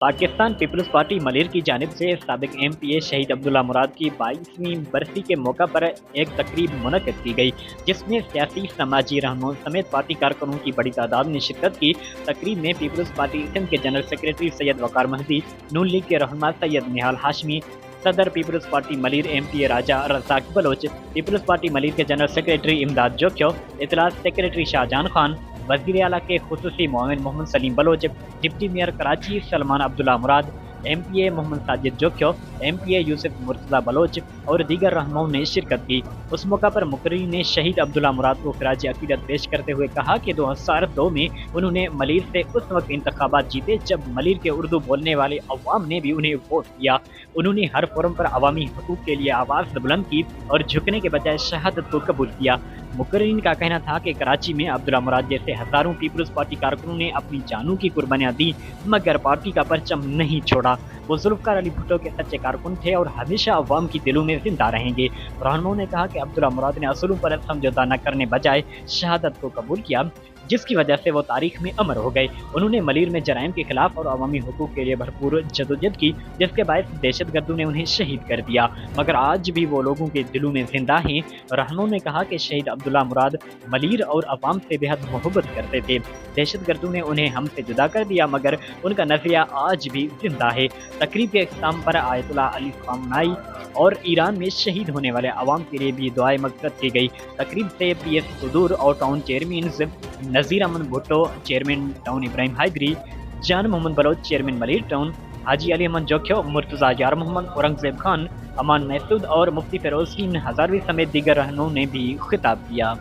Pakistan peoples Party Malir की जानिब से साबिक MPA शहीद अब्दुल्ला मुराद की 22वीं बरसी के मौका पर एक तकरीब मुनक्किद की गई, जिसमें सियासी समाजी रहनुमाओं समेत पार्टी कारकुनों की बड़ी तादाद ने शिरकत की। तकरीब में पीपल्स पार्टी सिंध के जनरल सेक्रेटरी सैयद वकार महदी, नून लीग के रहनुमा सैयद निहाल हाशमी, सदर पीपल्स पार्टी मलिर MPA राजा रज़ाक बलोच, पीपल्स पार्टी मलिर के जनरल सेक्रेटरी इमदाद जोक्यो, इतलात सेक्रेटरी शाहजहान खान, वज़ीर आला के खुसूसी मुआविन Mohammad Saleem Baloch, deputy mayor Karachi Salman Abdullah Murad, MPA Mohammad Sajid Jokhio, MPA Yousuf Murtaza Baloch और दीगर रहनुमाओं ने शिरकत की। उस मौका पर मुकर्रीन ने शहीद अब्दुल्ला मुराद को खिराज अकीदत पेश करते हुए कहा कि 2002 में उन्होंने मलिर से उस वक्त इंतखाबात जीते जब मलिर के उर्दू बोलने वाले अवाम ने भी उन्हें वोट दिया। उन्होंने हर फोरम पर अवामी हकूक़ के लिए आवाज़ बुलंद की और झुकने के बजाय शहादत को कबूल किया। मुकर्रीन का कहना था कि कराची में अब्दुल्ला मुराद जैसे हजारों पीपल्स पार्टी कारकुनों ने अपनी जानों की कुर्बानियां दी मगर पार्टी का परचम नहीं छोड़ा। वो जुल्फ़िकार अली भुट्टो के सच्चे कारकुन थे और हमेशा अवाम की दिलों में जिंदा रहेंगे। रहनुमाओं ने कहा कि अब्दुल्ला मुराद ने असूलों पर समझौता न करने बजाय शहादत को कबूल किया, जिसकी वजह से वो तारीख में अमर हो गए। उन्होंने मलिर में जराइम के खिलाफ और अवामी हुकूक के लिए भरपूर जदोजहद की, जिसके बायस दहशतगर्दों ने उन्हें शहीद कर दिया, मगर आज भी वो लोगों के दिलों में जिंदा हैं। रहनुमाओं ने कहा कि शहीद अब्दुल्ला मुराद मलिर और अवाम से बेहद मोहब्बत करते थे। दहशतगर्दों ने उन्हें हमसे जुदा कर दिया मगर उनका नजरिया आज भी जिंदा है। तकरीब के इख्तिताम पर आयतुल्लाह अली ख़ामनेई और ईरान में शहीद होने वाले अवाम के लिए भी दुआए मग़फ़िरत की गई। तकरीब से PS सुदूर और town chairman Nazir Ahmed Bhutto, chairman town Ibrahim Haideri, Jan Mohammad Baloch, chairman Malir town, Haji Ali Ahmed Jokhio, Murtaza Yar Mohammad, Aurangzeb Khan, अमान महसूद और मुफ्ती फ़िरोज़ हज़ारवी समेत दीगर रहनुमाओं ने भी खिताब किया।